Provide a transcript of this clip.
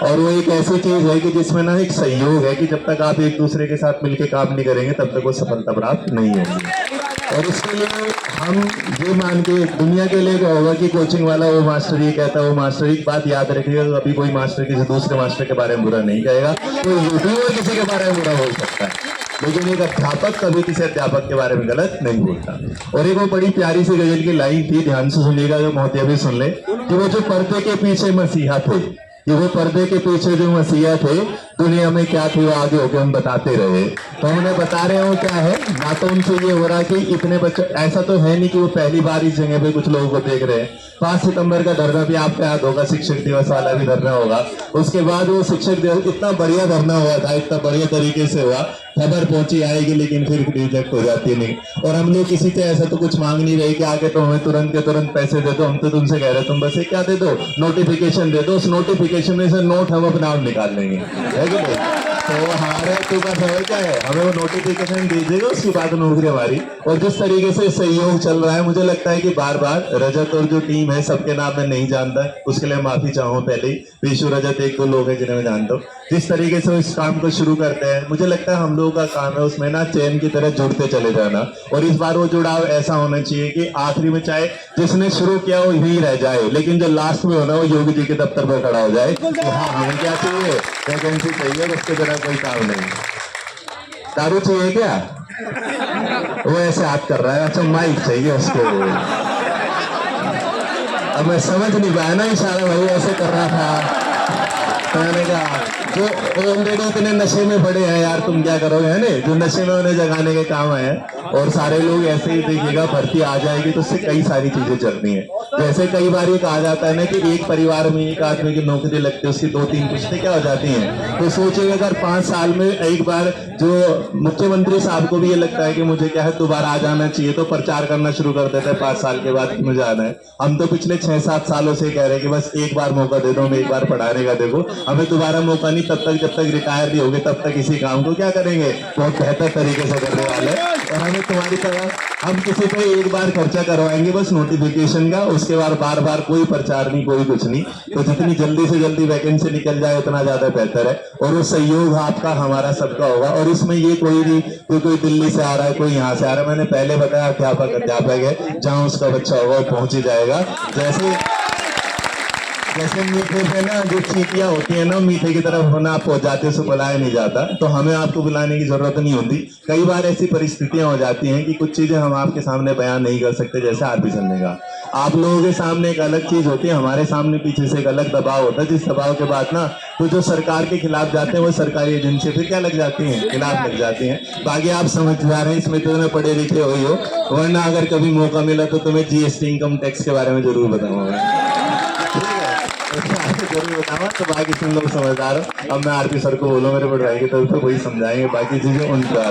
और वो एक ऐसी चीज है कि जिसमें ना एक सहयोग है कि जब तक आप एक दूसरे के साथ मिलकर काम नहीं करेंगे तब तक वो सफलता प्राप्त नहीं होगी। और इसके लिए हम ये मान के दुनिया के लिए क्या होगा कि कोचिंग वाला वो मास्टर ये कहता है, वो मास्टर, एक बात याद रखिएगा, अभी कोई मास्टर किसी दूसरे मास्टर के बारे में बुरा नहीं कहेगा, कोई यूट्यूबर किसी के बारे में बुरा बोल सकता है, लेकिन एक अध्यापक कभी किसी अध्यापक के बारे में गलत नहीं बोलता। और एक वो बड़ी प्यारी सी गजल की लाइन थी, ध्यान से सुनिएगा, जो मोहतिया भी सुन ले, कि वो जो पर्दे के पीछे मसीहा थे, कि वो पर्दे के पीछे जो मसीहा थे, दुनिया में क्या थी वो आगे होकर हम बताते रहे। तो उन्हें बता रहे हो क्या है ना, तो उनसे ये हो रहा कि इतने बच्चे, ऐसा तो है नहीं कि वो पहली बार इस जगह पे कुछ लोगों को देख रहे हैं। 5 सितंबर का धरना भी आपको याद होगा, शिक्षक दिवस वाला भी धरना होगा। उसके बाद वो शिक्षक दिवस इतना बढ़िया धरना हुआ था, इतना बढ़िया तरीके से हुआ, खबर पहुंची आएगी लेकिन फिर रिजेक्ट हो जाती नहीं। और हम लोग किसी से ऐसा तो कुछ मांग नहीं रहे कि आगे तो हमें तुरंत के तुरंत पैसे दे दो, हम तो तुमसे कह रहे तुम बस क्या दे दो, नोटिफिकेशन दे दो, उस नोटिफिकेशन में से नोट हम अपना आप निकाल लेंगे, है कि नहीं? तो हमारे तो बस है क्या है, हमें वो नोटिफिकेशन दीजिएगा, उसकी बाद नौकरी हमारी। और जिस तरीके से सहयोग चल रहा है, मुझे लगता है कि बार बार रजत और जो टीम है, सबके नाम मैं नहीं जानता, उसके लिए माफी चाहूँ पहले ही। विशु, रजत, एक दो लोग हैं जिन्हें मैं जानता हूँ। जिस तरीके से वो इस काम को शुरू करते हैं, मुझे लगता है हम लोगों का काम है उसमें ना चैन की तरह जुड़ते चले जाना। और इस बार वो जुड़ाव ऐसा होना चाहिए कि आखिरी में चाहे जिसने शुरू किया वो यही रह जाए, लेकिन जो लास्ट में होना वो योगी जी के दफ्तर पर खड़ा हो जाए कि हाँ हमें क्या चाहिए, वैकेंसी चाहिए, उसके बिना कोई काम नहीं। दारू चाहिए क्या? वो ऐसे हाथ कर रहा है, अच्छा माइक चाहिए उसको। अब मैं समझ नहीं पाया ना इशारा, भाई ऐसे कर रहा था। मैंने कहा जो ऑलरेडी इतने नशे में पड़े हैं यार, तुम क्या करोगे, है ना, जो नशे में उन्हें जगाने के काम आए हैं। और सारे लोग ऐसे ही देखिएगा, भर्ती आ जाएगी तो उससे कई सारी चीजें चलनी है। जैसे कई बार ये कहा जाता है ना कि एक परिवार में एक आदमी की नौकरी लगती है, उसकी 2-3 पुश्तें क्या हो जाती हैं। तो सोचिए अगर 5 साल में एक बार जो मुख्यमंत्री साहब को भी ये लगता है कि मुझे क्या है दोबारा आ जाना चाहिए, तो प्रचार करना शुरू कर देते हैं 5 साल के बाद कि मुझे आना है। हम तो पिछले 6-7 सालों से कह रहे हैं कि बस एक बार मौका दे दो, हमें एक बार पढ़ाने का देखो, हमें दोबारा मौका नहीं, तब तक जब तक रिटायर नहीं होगे तब तक इसी काम को क्या करेंगे, बहुत बेहतर तरीके से करने वाले। और हमें तुम्हारी तरह हम किसी पे एक बार खर्चा करवाएंगे बस नोटिफिकेशन का, उसके बाद बार बार कोई प्रचार नहीं, कोई कुछ नहीं। तो जितनी जल्दी से जल्दी वैकेंसी निकल जाए उतना ज्यादा बेहतर है। और वो सहयोग आपका हमारा सबका होगा। और इसमें ये कोई नहीं कोई दिल्ली से आ रहा है, कोई यहाँ से आ रहा है, मैंने पहले बताया अध्यापक है, जहाँ उसका बच्चा होगा वो पहुंच ही जाएगा। जैसे मीठे पे ना जो चीटियां होती है ना, मीठे की तरफ होना, आप पहुंच जाते से बुलाया नहीं जाता, तो हमें आपको बुलाने की जरूरत नहीं होती। कई बार ऐसी परिस्थितियां हो जाती हैं कि कुछ चीजें हम आपके सामने बयान नहीं कर सकते, जैसे आरपी चलने का। आप लोगों के सामने एक अलग चीज होती है, हमारे सामने पीछे से एक अलग दबाव होता है, जिस दबाव के बाद ना तो जो सरकार के खिलाफ जाते हैं वो सरकारी एजेंसी फिर क्या लग जाती हैं, खिलाफ लग जाती हैं। बाकी आप समझ जा रहे हैं, इसमें तो पढ़े लिखे हुई हो, वरना अगर कभी मौका मिला तो तुम्हें जीएसटी इनकम टैक्स के बारे में जरूर बताऊंगा, जरूर बताऊंगा। तो बाकी तुम लोग समझदार हो। अब मैं आरपी सर को बोलो मेरे पढ़ाई की तरफ से वही समझाएंगे, बाकी चीजें उनका